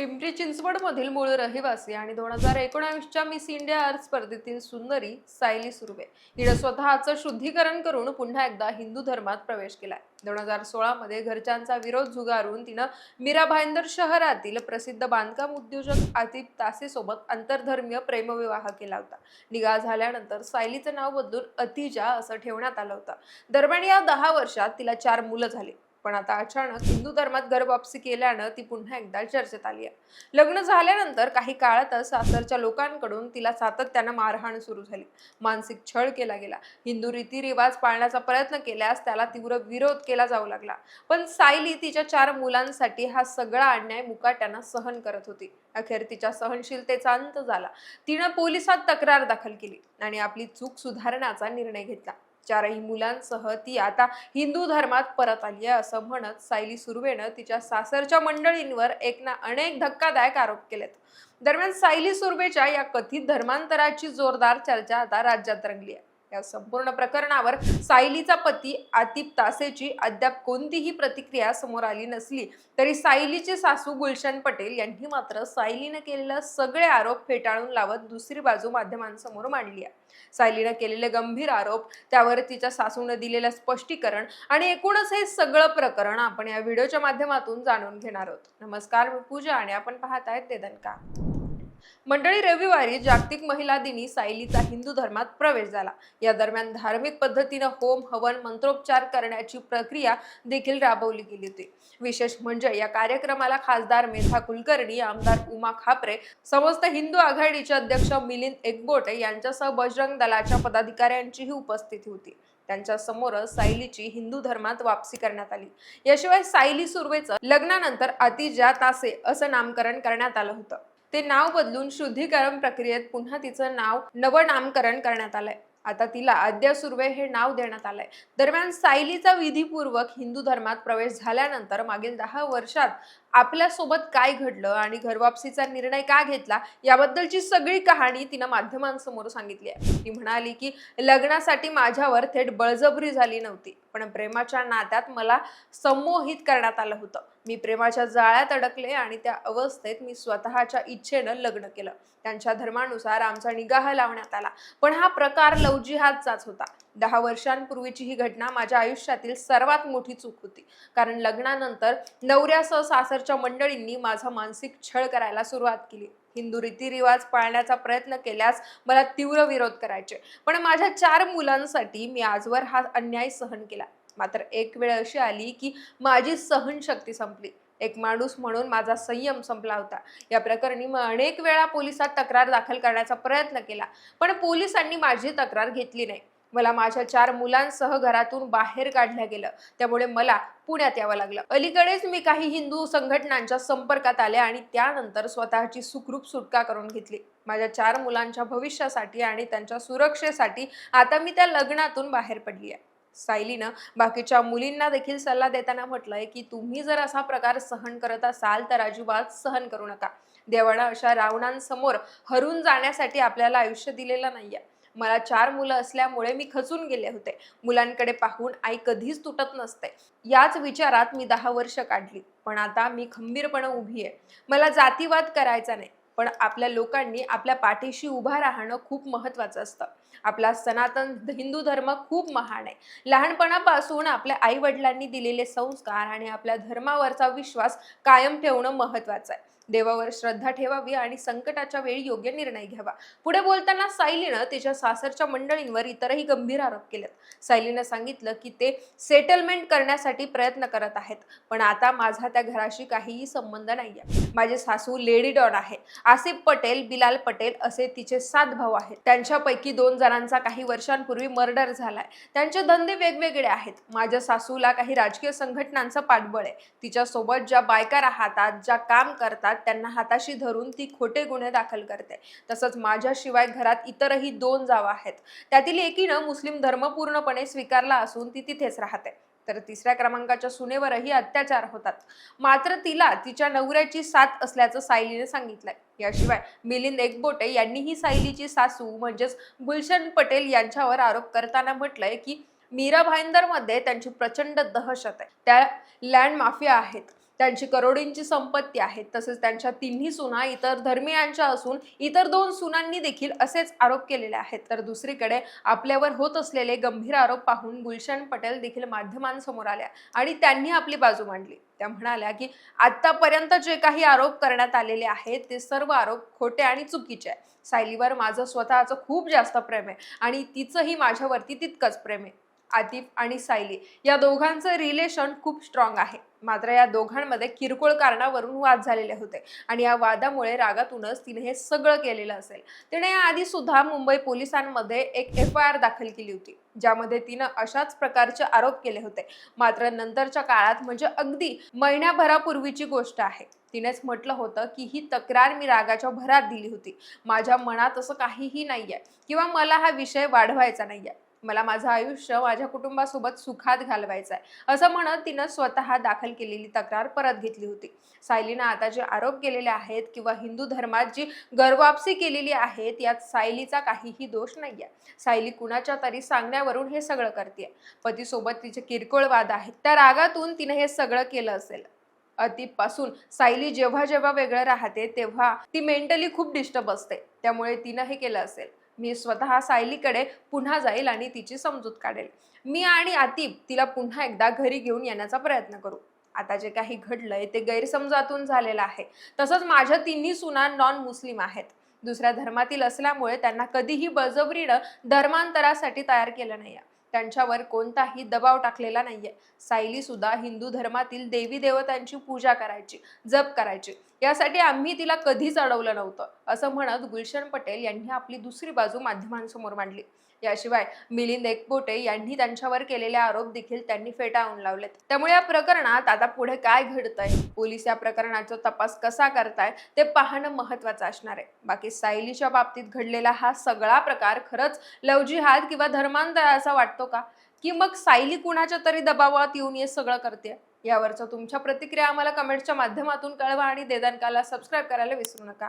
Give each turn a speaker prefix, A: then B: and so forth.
A: पिंपरी चिंचवडमधील मूळ रहिवासी आणि 2019च्या मिस इंडिया अर्थ स्पर्धेतील सुंदरी सायली सुर्वे हिने स्वतःचं शुद्धीकरण करून पुन्हा एकदा हिंदू धर्मात प्रवेश केलाय. 2016 मध्ये घरच्यांचा विरोध झुगारून तिनं मीरा भाईंदर शहरातील प्रसिद्ध बांधकाम उद्योजक आतिफ तासे सोबत आंतरधर्मीय प्रेमविवाह केला होता. निकाह झाल्यानंतर सायलीचं नाव बदलून अतिजा असं ठेवण्यात आलं होतं. दरम्यान या 10 वर्षात तिला 4 मुलं झाली. पण आता अचानक हिंदू धर्मात घरवापसी केल्यानं ती पुन्हा एकदा चर्चेत आली आहे. लग्न झाल्यानंतर काही काळातच सासरच्या लोकांकडून तिला सातत्यानं मारहाण सुरू झाली. मानसिक छळ केला गेला. हिंदू रीतिरिवाज पाळण्याचा प्रयत्न केल्यास त्याला तीव्र विरोध केला जाऊ लागला. पण सायली तिच्या 4 मुलांसाठी हा सगळा अन्याय मुकाट्यानं सहन करत होती. अखेर तिच्या सहनशीलतेचा अंत झाला. तिनं पोलिसात तक्रार दाखल केली आणि आपली चूक सुधारण्याचा निर्णय घेतला. 4ही मुलांसह ती आता हिंदू धर्मात परत आली आहे असं म्हणत सायली सुर्वेनं तिच्या सासरच्या मंडळींवर अनेक धक्कादायक आरोप केलेत. दरम्यान सायली सुर्वेच्या या कथित धर्मांतराची जोरदार चर्चा आता राज्यात रंगली आहे. या संपूर्ण प्रकरणावर सायलीचा पती आतिफ तासेची अद्याप कोणतीही प्रतिक्रिया समोर आली नसली तरी सायलीची सासू गुलशन पटेल यांनी मात्र सायलीने केलेले सगळे आरोप फेटाळून लावत दुसरी बाजू माध्यमांसमोर मांडली आहे. सायलीने केलेले गंभीर आरोप, त्यावर तिच्या सासूने दिलेलं स्पष्टीकरण आणि एकूणच हे सगळं प्रकरण आपण या व्हिडिओच्या माध्यमातून जाणून घेणार आहोत. नमस्कार, मी पूजा आणि आपण पाहताय देदनका. मंडळी, रविवारी जागतिक महिला दिनी सायलीचा हिंदू धर्मात प्रवेश झाला. या दरम्यान धार्मिक पद्धतीने होम हवन मंत्रोपचार करण्याची प्रक्रिया देखील राबवली गेली होती. विशेष म्हणजे या कार्यक्रमाला खासदार मेधा कुलकर्णी, आमदार उमा खापरे, समस्त हिंदू आघाडीचे अध्यक्ष मिलिंद एकबोटे यांच्यासह बजरंग दलाच्या पदाधिकाऱ्यांचीही उपस्थिती होती. त्यांच्या समोर सायलीची हिंदू धर्मात वापसी करण्यात आली. याशिवाय सायली सुर्वेचं लग्नानंतर अतिजा तासे असं नामकरण करण्यात आलं होतं. ते नाव बदलून शुद्धीकरण प्रक्रियेत पुन्हा तिचं नवनामकरण करण्यात आलंय. आता तिला आद्या सुर्वे हे नाव देण्यात आलंय. दरम्यान सायलीचा विधीपूर्वक हिंदू धर्मात प्रवेश झाल्यानंतर मागील 10 वर्षात आपल्यासोबत काय घडलं आणि घरवापसीचा निर्णय का घेतला याबद्दलची सगळी कहाणी तिनं माध्यमांसमोर सांगितली आहे. ती म्हणाली की लग्नासाठी माझ्यावर थेट बळजबरी झाली नव्हती, पण प्रेमाच्या नात्यात मला संमोहित करण्यात आलं होतं. मी प्रेमाच्या जाळ्यात अडकले आणि त्या अवस्थेत मी स्वतःच्या इच्छेनं लग्न केलं. त्यांच्या धर्मानुसार आमचा निकाह लावण्यात आला. पण हा प्रकार लव्ह जिहादचाच होता. 10 वर्षांपूर्वीची ही घटना माझ्या आयुष्यातील सर्वात मोठी चूक होती. कारण लग्नानंतर नवऱ्यासह सासरच्या मंडळींनी माझा मानसिक छळ करायला सुरुवात केली. हिंदू रीतिरिवाज पाळण्याचा प्रयत्न केल्यास मला तीव्र विरोध करायचे. पण माझ्या 4 मुलांसाठी मी आजवर हा अन्याय सहन केला. मात्र एक वेळ अशी आली की माझी सहनशक्ती संपली. एक माणूस म्हणून माझा संयम संपला होता. या प्रकरणी मी अनेक वेळा पोलिसात तक्रार दाखल करण्याचा प्रयत्न केला, पण पोलिसांनी माझी तक्रार घेतली नाही. मला माझ्या 4 मुलांसह घरातून बाहेर काढलं गेलं. त्यामुळे मला पुण्यात यावं लागलं. अलीकडेच मी काही हिंदू संघटनांच्या संपर्कात आले आणि त्यानंतर स्वतःची सुखरूप सुटका करून घेतली. माझ्या 4 मुलांच्या भविष्यासाठी आणि त्यांच्या सुरक्षेसाठी आता मी त्या लग्नातून बाहेर पडली आहे. सायलीनं बाकीच्या मुलींना देखील सल्ला देताना म्हटलंय की तुम्ही जर असा प्रकार सहन करत असाल तर अजिबात सहन करू नका. देवानं अशा रावणांसमोर हरून जाण्यासाठी आपल्याला आयुष्य दिलेलं नाहीये. मला 4 मुलं असल्यामुळे मी खचून गेले होते. मुलांकडे पाहून आई कधीच तुटत नसते. याच विचारात मी 10 वर्ष काढली. पण आता मी खंबीरपणे उभी आहे. मला जातीवाद करायचा नाही, पण आपल्या लोकांनी आपल्या पाठीशी उभा राहणं खूप महत्वाचं असतं. आपला सनातन हिंदू धर्म खूप महान आहे. लहानपणापासून आपल्या आई वडिलांनी दिलेले संस्कार आणि आपल्या धर्मावरचा विश्वास कायम ठेवणं महत्वाचं आहे. देवावर श्रद्धा ठेवावी आणि संकटाच्या वेळी योग्य निर्णय घ्यावा. पुढे बोलताना सायलीनं तिच्या सासरच्या मंडळींवर इतरही गंभीर आरोप केलेत. सायलीनं सांगितलं की ते सेटलमेंट करण्यासाठी प्रयत्न करत आहेत, पण आता माझा त्या घराशी काहीही संबंध नाहीये. माझी सासू लेडी डॉन आहे. आसिफ पटेल, बिलाल पटेल असे तिचे 7 भाऊ आहेत. त्यांच्यापैकी 2 जणांचा काही वर्षांपूर्वी मर्डर झालाय. त्यांचे धंदे वेगवेगळे आहेत. माझ्या सासूला काही राजकीय संघटनांचं पाठबळ आहे. तिच्या सोबत ज्या बायका राहतात, ज्या काम करतात, त्यांना हाताशी धरून ती खोटे गुन्हे दाखल करते. तसंच माझ्याशिवाय घरात इतरही 2 जावा आहेत. त्यातील एकीनं मुस्लिम धर्म पूर्णपणे स्वीकारला असून ती तिथेच राहते. तर 3ऱ्या क्रमांकाच्या सुनेवरही अत्याचार होतात. मात्र तिला तिच्या नवऱ्याची साथ असल्याचं सायलीने सांगितलंय. याशिवाय मिलिंद एकबोटे यांनीही सायलीची सासू म्हणजेच गुलशन पटेल यांच्यावर आरोप करताना म्हटलंय की मीरा भाईंदर मध्ये त्यांची प्रचंड दहशत आहे. त्या लँड माफिया आहेत. त्यांची करोडींची संपत्ती आहे. तसेच त्यांच्या तिन्ही सुना इतर धर्मीयांच्या असून इतर 2 सुनांनी देखील असेच आरोप केलेले आहेत. तर दुसरीकडे आपल्यावर होत असलेले गंभीर आरोप पाहून गुलशन पटेल देखील माध्यमांसमोर आल्या आणि त्यांनी आपली बाजू मांडली. त्या म्हणाल्या की आतापर्यंत जे काही आरोप करण्यात आलेले आहेत ते सर्व आरोप खोटे आणि चुकीचे आहे. सायलीवर माझं स्वतःचं खूप जास्त प्रेम आहे आणि तिचंही माझ्यावरती तितकंच प्रेम आहे. आतिफ आणि सायली या दोघांचं रिलेशन खूप स्ट्रॉंग आहे. मात्र या दोघांमध्ये किरकोळ कारणावरून वाद झालेले होते आणि या वादामुळे रागातूनच तिने हे सगळं केलेलं असेल. तिने याआधी सुद्धा मुंबई पोलिसांमध्ये एक FIR दाखल केली होती, ज्यामध्ये तिनं अशाच प्रकारचे आरोप केले होते. मात्र नंतरच्या काळात म्हणजे अगदी महिन्याभरापूर्वीची गोष्ट आहे, तिनेच म्हटलं होतं की ही तक्रार मी रागाच्या भरात दिली होती. माझ्या मनात असं काहीही नाहीये किंवा मला हा विषय वाढवायचा नाहीये. मला माझं आयुष्य माझ्या कुटुंबासोबत सुखात घालवायचं आहे, असं म्हणत तिनं स्वतः दाखल केलेली तक्रार परत घेतली होती. सायलीनं आता जे आरोप केलेले आहेत किंवा हिंदू धर्मात जी गर्वापसी केलेली आहे यात सायलीचा काहीही दोष नाहीये. सायली कुणाच्या तरी सांगण्यावरून हे सगळं करते. पतीसोबत तिचे किरकोळ वाद आहेत, त्या रागातून तिने हे सगळं केलं असेल. आतिफ पासून सायली जेव्हा जेव्हा वेगळं राहते तेव्हा ती मेंटली खूप डिस्टर्ब असते, त्यामुळे तिनं हे केलं असेल. मी स्वतः सायलीकडे पुन्हा जाईल आणि तिची समजूत काढेल. मी आणि आतिफ तिला पुन्हा एकदा घरी घेऊन येण्याचा प्रयत्न करू. आता जे काही घडलंय ते गैरसमजातून झालेलं आहे. तसंच माझ्या तिन्ही सुना नॉन मुस्लिम आहेत. दुसऱ्या धर्मातील असल्यामुळे त्यांना कधीही बळजबरीनं धर्मांतरासाठी तयार केलं नाहीये. त्यांच्यावर कोणताही दबाव टाकलेला नाहीये. सायली सुद्धा हिंदू धर्मातील देवी देवतांची पूजा करायची, जप करायची. यासाठी आम्ही तिला कधीच अडवलं नव्हतं, असं म्हणत गुलशन पटेल यांनी आपली दुसरी बाजू माध्यमांसमोर मांडली. याशिवाय मिलिंद एकबोटे यांनी त्यांच्यावर केलेले आरोप देखील त्यांनी फेटाळून लावलेत. त्यामुळे या प्रकरणात आता पुढे काय घडतंय, पोलीस या प्रकरणाचा तपास कसा करताय ते पाहणं महत्त्वाचं असणार आहे. बाकी सायलीच्या बाबतीत घडलेला हा सगळा प्रकार खरंच लव्ह जिहाद किंवा धर्मांतराचा वाटतो का, की मग सायली कुणाच्या तरी दबावात येऊन हे सगळं करते? यावरच्या तुमच्या प्रतिक्रिया आम्हाला कमेंटच्या माध्यमातून कळवा आणि देदानकाला सबस्क्राईब करायला विसरू नका.